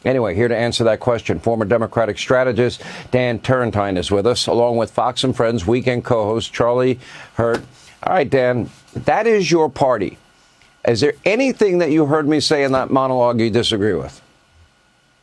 Anyway, here to answer that question, former Democratic strategist Dan Turrentine is with us, along with Fox and Friends weekend co-host Charlie Hurt. All right, Dan, that is your party. Is there anything that you heard me say in that monologue you disagree with?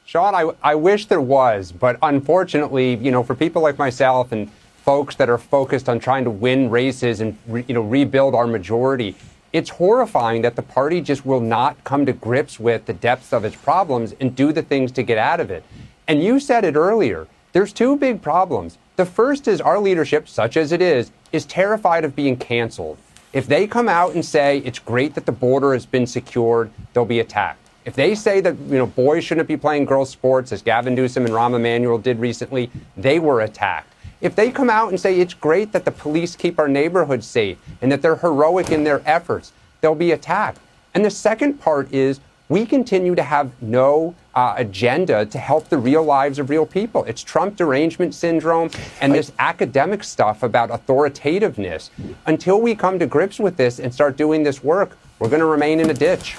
Sean, I wish there was, but unfortunately, for people like myself and folks that are focused on trying to win races and rebuild our majority, it's horrifying that the party just will not come to grips with the depths of its problems and do the things to get out of it. And you said it earlier, there's two big problems. The first is our leadership, such as it is terrified of being canceled. If they come out and say it's great that the border has been secured, they'll be attacked. If they say that boys shouldn't be playing girls' sports, as Gavin Newsom and Rahm Emanuel did recently, they were attacked. If they come out and say it's great that the police keep our neighborhoods safe and that they're heroic in their efforts, they'll be attacked. And the second part is we continue to have no agenda to help the real lives of real people. It's Trump derangement syndrome and this academic stuff about authoritativeness. Until we come to grips with this and start doing this work, we're going to remain in a ditch.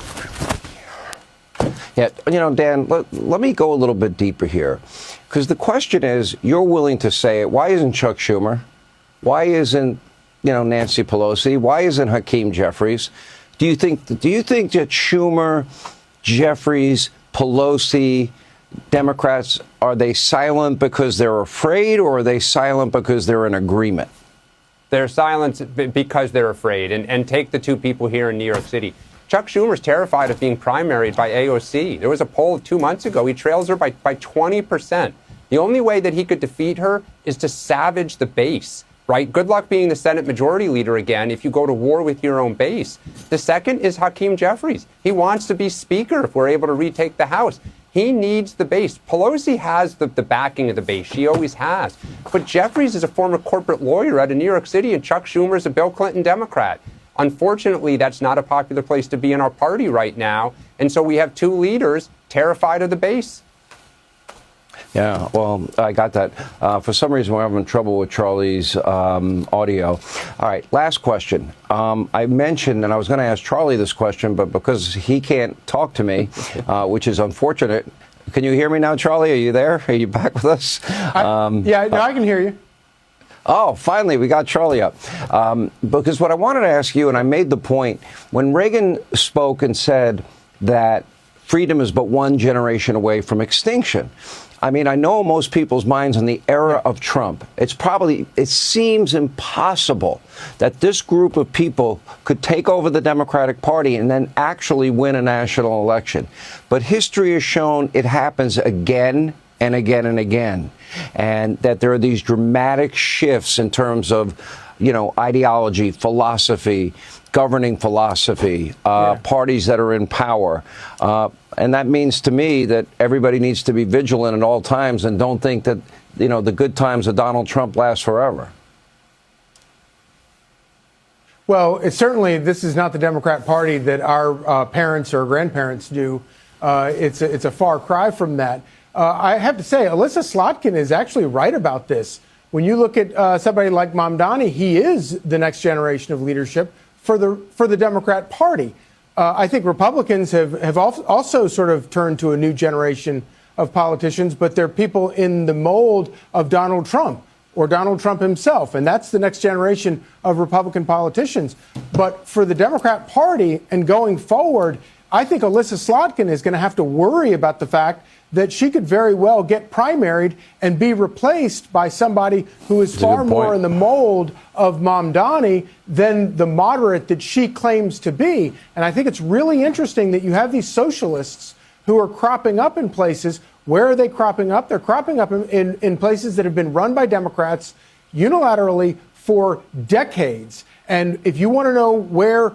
Yeah, Dan, let me go a little bit deeper here. Because the question is, you're willing to say it. Why isn't Chuck Schumer? Why isn't, Nancy Pelosi? Why isn't Hakeem Jeffries? Do you think that Schumer, Jeffries, Pelosi, Democrats, are they silent because they're afraid, or are they silent because they're in agreement? They're silent because they're afraid. And take the two people here in New York City. Chuck Schumer's terrified of being primaried by AOC. There was a poll 2 months ago. He trails her by 20%. The only way that he could defeat her is to savage the base, right? Good luck being the Senate Majority Leader again if you go to war with your own base. The second is Hakeem Jeffries. He wants to be Speaker if we're able to retake the House. He needs the base. Pelosi has the backing of the base. She always has. But Jeffries is a former corporate lawyer out of New York City, and Chuck Schumer is a Bill Clinton Democrat. Unfortunately, that's not a popular place to be in our party right now. And so we have two leaders terrified of the base. Yeah, well, I got that. For some reason, we're having trouble with Charlie's audio. All right, last question. I mentioned, and I was going to ask Charlie this question, but because he can't talk to me, which is unfortunate. Can you hear me now, Charlie? Are you there? Are you back with us? I can hear you. Oh, finally, we got Charlie up. Because what I wanted to ask you, and I made the point, when Reagan spoke and said that freedom is but one generation away from extinction, I mean, I know most people's minds in the era of Trump, it seems impossible that this group of people could take over the Democratic Party and then actually win a national election. But history has shown it happens again and again and again. And that there are these dramatic shifts in terms of, ideology, philosophy, governing philosophy, parties that are in power. And that means to me that everybody needs to be vigilant at all times and don't think that, the good times of Donald Trump last forever. Well, this is not the Democrat Party that our parents or grandparents knew. It's a far cry from that. I have to say, Alyssa Slotkin is actually right about this. When you look at somebody like Mamdani, he is the next generation of leadership for the Democrat Party. I think Republicans have also sort of turned to a new generation of politicians, but they're people in the mold of Donald Trump or Donald Trump himself, and that's the next generation of Republican politicians. But for the Democrat Party and going forward, I think Alyssa Slotkin is going to have to worry about the fact that she could very well get primaried and be replaced by somebody who is far more in the mold of Mamdani than the moderate that she claims to be. And I think it's really interesting that you have these socialists who are cropping up in places. Where are they cropping up? They're cropping up in places that have been run by Democrats unilaterally for decades. And if you want to know where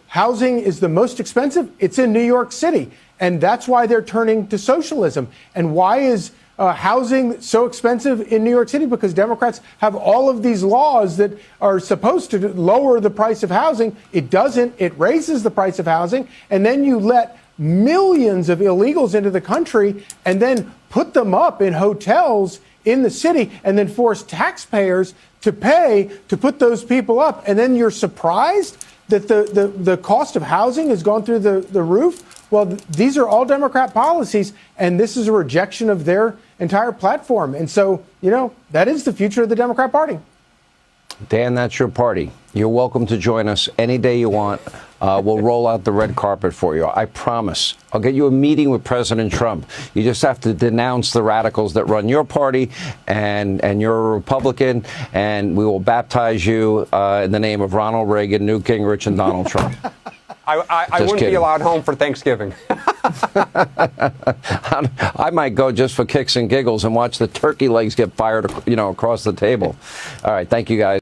housing is the most expensive, it's in New York City. And that's why they're turning to socialism. And why is housing so expensive in New York City? Because Democrats have all of these laws that are supposed to lower the price of housing. It doesn't. It raises the price of housing. And then you let millions of illegals into the country and then put them up in hotels in the city and then force taxpayers to pay to put those people up. And then you're surprised that the cost of housing has gone through the roof. Well, these are all Democrat policies, and this is a rejection of their entire platform. And so, that is the future of the Democrat Party. Dan, that's your party. You're welcome to join us any day you want. We'll roll out the red carpet for you. I promise. I'll get you a meeting with President Trump. You just have to denounce the radicals that run your party, and you're a Republican, and we will baptize you in the name of Ronald Reagan, Newt Gingrich, and Donald Trump. I wouldn't be allowed home for Thanksgiving. I might go just for kicks and giggles and watch the turkey legs get fired, across the table. All right. Thank you, guys.